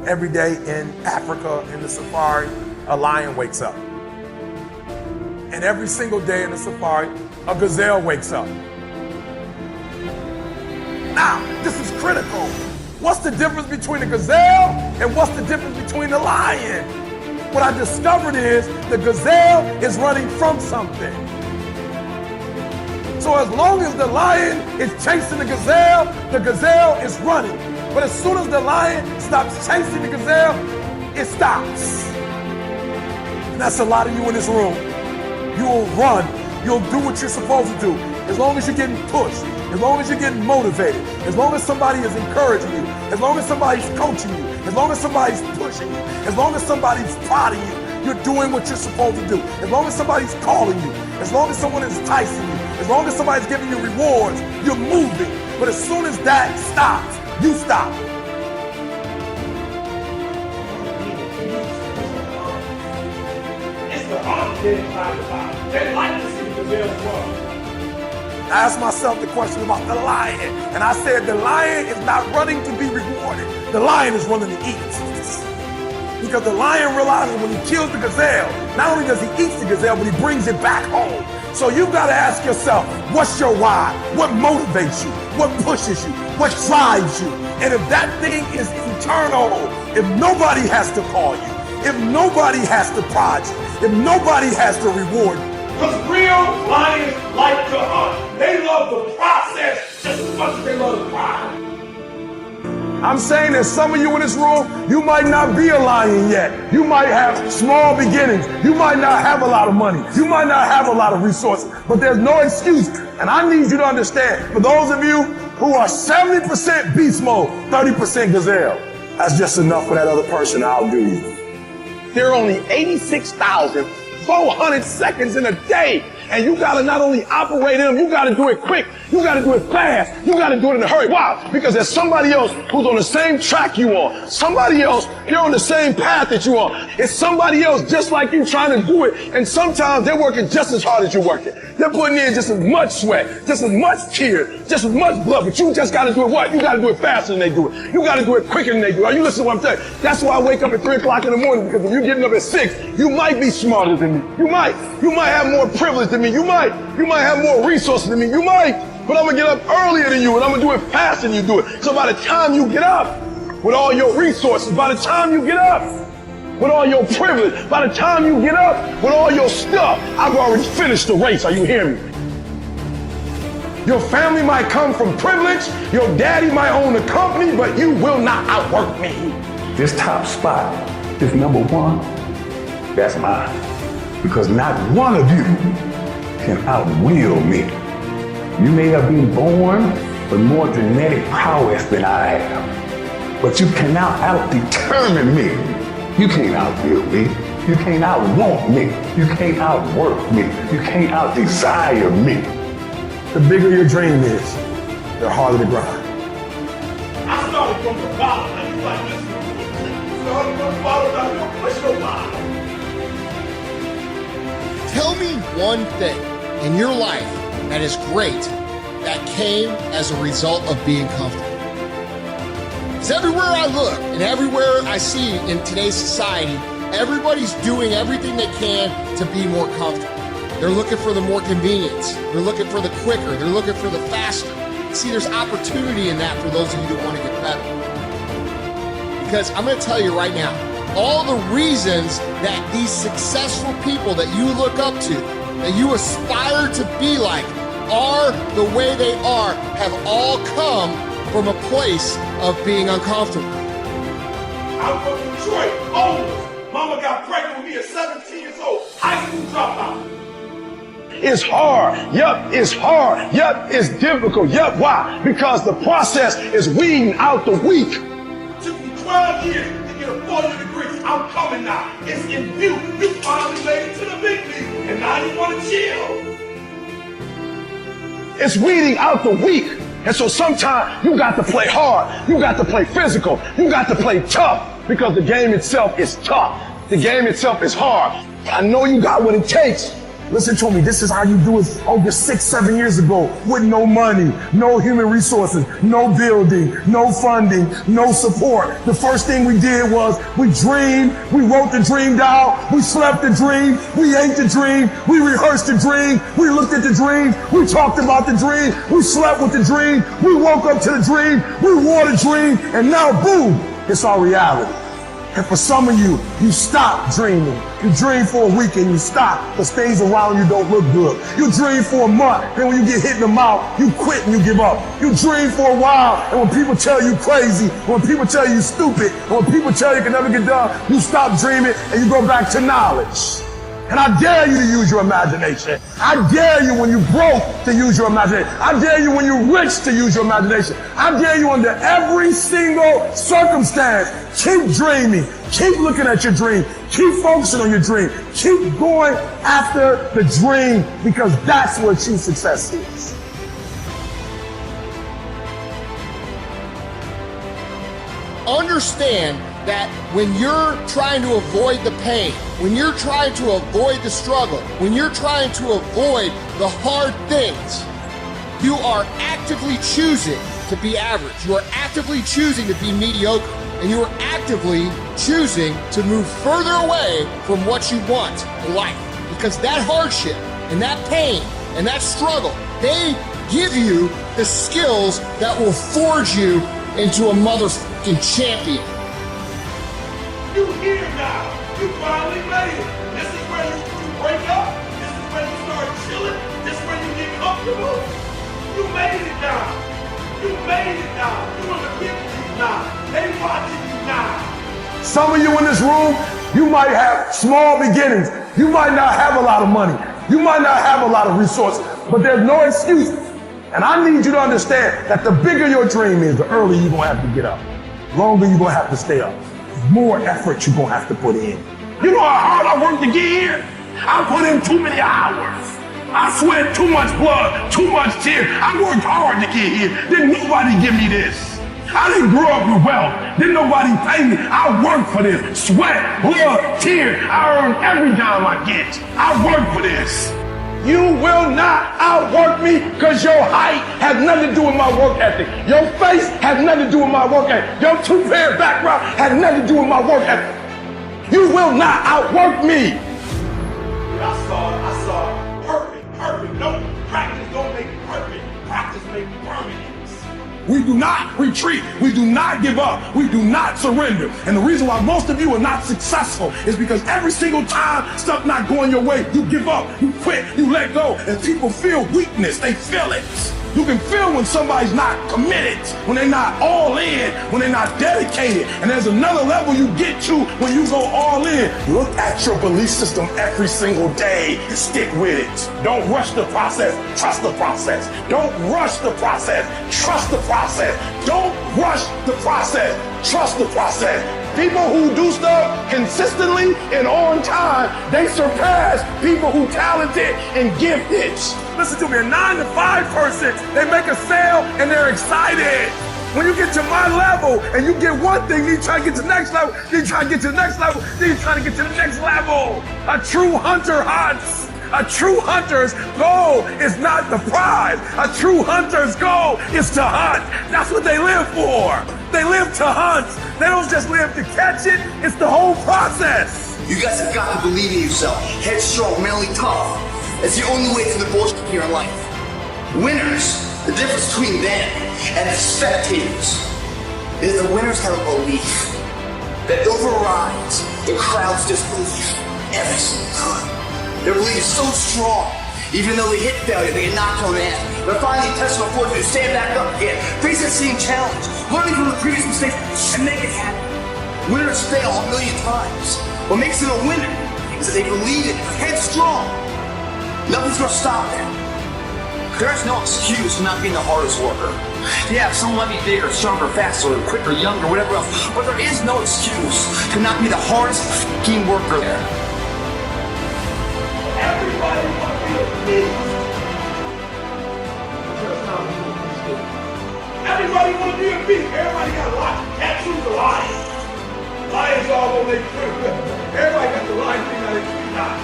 every day in Africa, in the safari, a lion wakes up. And every single day in the safari, a gazelle wakes up. Now, this is critical. What's the difference between a gazelle and what's the difference between the lion? What I discovered is the gazelle is running from something. So as long as the lion is chasing the gazelle is running. But as soon as the lion stops chasing the gazelle, it stops. And that's a lot of you in this room. You will run. You'll do what you're supposed to do. As long as you're getting pushed, as long as you're getting motivated, as long as somebody is encouraging you, as long as somebody's coaching you, as long as somebody's pushing you, as long as somebody's prodding you, you're doing what you're supposed to do. As long as somebody's calling you, as long as someone is enticing you, as long as somebody's giving you rewards, you're moving. But as soon as that stops, you stop. It's the heart getting tired about. They like to see the gazelles run. I asked myself the question about the lion, and I said the lion is not running to be rewarded. The lion is running to eat. Because the lion realizes when he kills the gazelle, not only does he eat the gazelle, but he brings it back home. So you've got to ask yourself, what's your why? What motivates you? What pushes you? What drives you? And if that thing is eternal, if nobody has to call you, if nobody has to prod you, if nobody has to reward you, because real lions like to hunt. They love the process just as much as they love the prize. I'm saying that some of you in this room, you might not be a lion yet. You might have small beginnings. You might not have a lot of money. You might not have a lot of resources, but there's no excuse. And I need you to understand, for those of you who are 70% beast mode, 30% gazelle, that's just enough for that other person. I'll do you. There are only 86,400 seconds in a day. And you gotta not only operate in them, you gotta do it quick. You gotta do it fast. You gotta do it in a hurry. Why? Because there's somebody else who's on the same track you on. Somebody else, you're on the same path that you on. It's somebody else just like you trying to do it. And sometimes they're working just as hard as you're working. They're putting in just as much sweat, just as much tears, just as much blood. But you just gotta do it what? You gotta do it faster than they do it. You gotta do it quicker than they do it. Are you listening to what I'm saying? That's why I wake up at 3 o'clock in the morning, because if you're getting up at 6, you might be smarter than me. You might have more privilege than me. You might have more resources than me. You might. But I'm gonna get up earlier than you, and I'm gonna do it faster than you do it. So by the time you get up with all your resources, by the time you get up with all your privilege, by the time you get up with all your stuff, I've already finished the race. Are you hearing me? Your family might come from privilege, your daddy might own a company, but you will not outwork me. This top spot, this number one, that's mine. Because not one of you can outwill me. You may have been born with more genetic prowess than I have, but you cannot out-determine me. You can't outwill me. You can't outwant me. You can't outwork me. You can't out-desire me. The bigger your dream is, the harder the grind. I started from the bottom, and you like this. You started from the bottom, now you push your bottom. Tell me one thing in your life that is great that came as a result of being comfortable. Because everywhere I look and everywhere I see in today's society, everybody's doing everything they can to be more comfortable. They're looking for the more convenience. They're looking for the quicker. They're looking for the faster. See, there's opportunity in that for those of you that want to get better. Because I'm going to tell you right now, all the reasons that these successful people that you look up to, that you aspire to be like, are the way they are, have all come from a place of being uncomfortable. I'm from Detroit, homeless. Mama got pregnant with me at 17 years old, high school dropout. It's hard. Yup, it's hard. Yup, it's difficult. Yup, why? Because the process is weeding out the weak. It took me 12 years to get a 4-year degree. I'm coming now. It's in view. You finally made it to the big league, and now you want to chill. It's weeding out the weak. And so sometimes you got to play hard. You got to play physical. You got to play tough, because the game itself is tough. The game itself is hard. I know you got what it takes, Listen to me, this is how you do it over 6-7 years ago with no money, no human resources, no building, no funding, no support. The first thing we did was we dreamed, we wrote the dream down, we slept the dream, we ate the dream, we rehearsed the dream, we looked at the dream, we talked about the dream, we slept with the dream, we woke up to the dream, we wore the dream, and now boom, it's our reality. And for some of you, you stop dreaming. You dream for a week and you stop because things around you don't look good. You dream for a month, and when you get hit in the mouth, you quit and you give up. You dream for a while, and when people tell you crazy, when people tell you stupid, and when people tell you can never get done, you stop dreaming and you go back to knowledge. And I dare you to use your imagination. I dare you when you're broke to use your imagination. I dare you when you're rich to use your imagination. I dare you under every single circumstance. Keep dreaming. Keep looking at your dream. Keep focusing on your dream. Keep going after the dream because that's where true success is. Understand that when you're trying to avoid the pain, when you're trying to avoid the struggle, when you're trying to avoid the hard things, you are actively choosing to be average. You are actively choosing to be mediocre. And you are actively choosing to move further away from what you want in life. Because that hardship and that pain and that struggle, they give you the skills that will forge you into a motherfucking champion. You here now. You finally made it. This is where you break up. This is where you start chilling. This is where you get comfortable. You made it now. You made it now. You in the big league now. They watching you now. Some of you in this room, you might have small beginnings. You might not have a lot of money. You might not have a lot of resources, but there's no excuse. And I need you to understand that the bigger your dream is, the earlier you're going to have to get up. The longer you're going to have to stay up. More effort you're going to have to put in. You know how hard I worked to get here? I put in too many hours. I sweat too much blood, too much tears. I worked hard to get here. Didn't nobody give me this. I didn't grow up with wealth. Didn't nobody pay me. I worked for this. Sweat, blood, tears. I earn every dime I get. I work for this. You will not outwork me because your height has nothing to do with my work ethic. Your face has nothing to do with my work ethic. Your two-parent background has nothing to do with my work ethic. You will not outwork me. I saw it. Perfect. Don't practice, don't make it perfect. Practice make permanent. We do not retreat. We do not give up. We do not surrender. And the reason why most of you are not successful is because every single time stuff not going your way, you give up, you quit, you let go. And people feel weakness. They feel it. You can feel when somebody's not committed, when they're not all in, when they're not dedicated. And there's another level you get to when you go all in. Look at your belief system every single day and stick with it. Don't rush the process. Trust the process. Don't rush the process. Trust the process. Don't rush the process. Trust the process. People who do stuff consistently and on time, they surpass people who talented and gifted. Listen to me, a 9-to-5 person, they make a sale and they're excited. When you get to my level and you get one thing, you try to get to the next level, then you try to get to the next level, then you try to get to the next level. A true hunter hunts. A true hunter's goal is not the prize. A true hunter's goal is to hunt. That's what they live for. They live to hunt. They don't just live to catch it. It's the whole process. You guys have got to believe in yourself. Headstrong, mentally tough. It's the only way through the bullshit here in life. Winners, the difference between them and the spectators is the winners have a belief that overrides the crowd's disbelief every single time. Their belief is so strong, even though they hit failure, they get knocked on the head. They're finding intentional fortitude to stand back up again, face the same challenge, learning from the previous mistakes, and make it happen. Winners fail a million times. What makes them a winner is that they believe it, headstrong. Nothing's gonna stop them. There's no excuse for not being the hardest worker. Yeah, someone might be bigger, stronger, faster, quicker, younger, whatever else, but there is no excuse to not be the hardest fucking worker there. Everybody wants to be a beast. Everybody want to be a beast. Everybody got a lot. Tattoos of lions. Lions all over their Everybody got the lion thing on their feet now.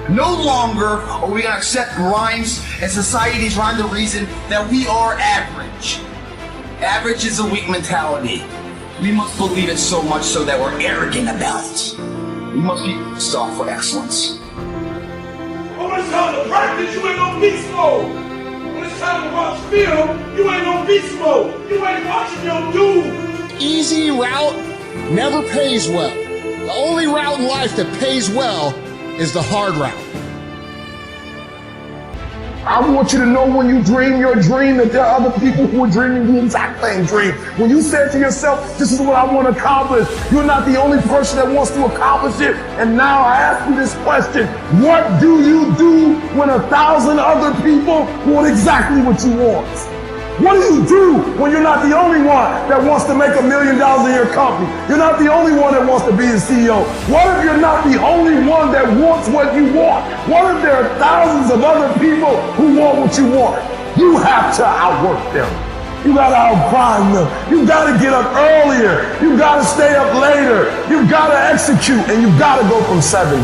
No longer are we gonna accept rhymes and society's rhyme the reason that we are average. Average is a weak mentality. We must believe it so much so that we're arrogant about it. We must be sought for excellence. When it's time to practice, you ain't on beast mode. When it's time to watch film, you ain't on beast mode. You ain't watching your dude. Easy route never pays well. The only route in life that pays well is the hard route. I want you to know when you dream your dream that there are other people who are dreaming the exact same dream. When you said to yourself, this is what I want to accomplish, you're not the only person that wants to accomplish it. And now I ask you this question, what do you do when 1,000 other people want exactly what you want? What do you do when you're not the only one that wants to make $1 million in your company? You're not the only one that wants to be a CEO. What if you're not the only one that wants what you want? What if there are thousands of other people who want what you want? You have to outwork them. You gotta outgrind them. You gotta get up earlier. You gotta stay up later. You gotta execute, and you gotta go from 70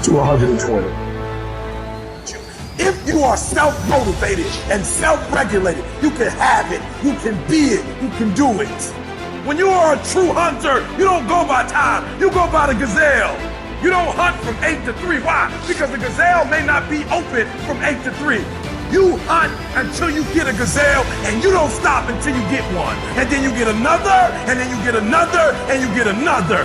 to 120. If you are self-motivated and self-regulated, you can have it, you can be it, you can do it. When you are a true hunter, you don't go by time, you go by the gazelle. You don't hunt from 8 to 3. Why? Because the gazelle may not be open from 8 to 3. You hunt until you get a gazelle, and you don't stop until you get one. And then you get another, and then you get another, and you get another.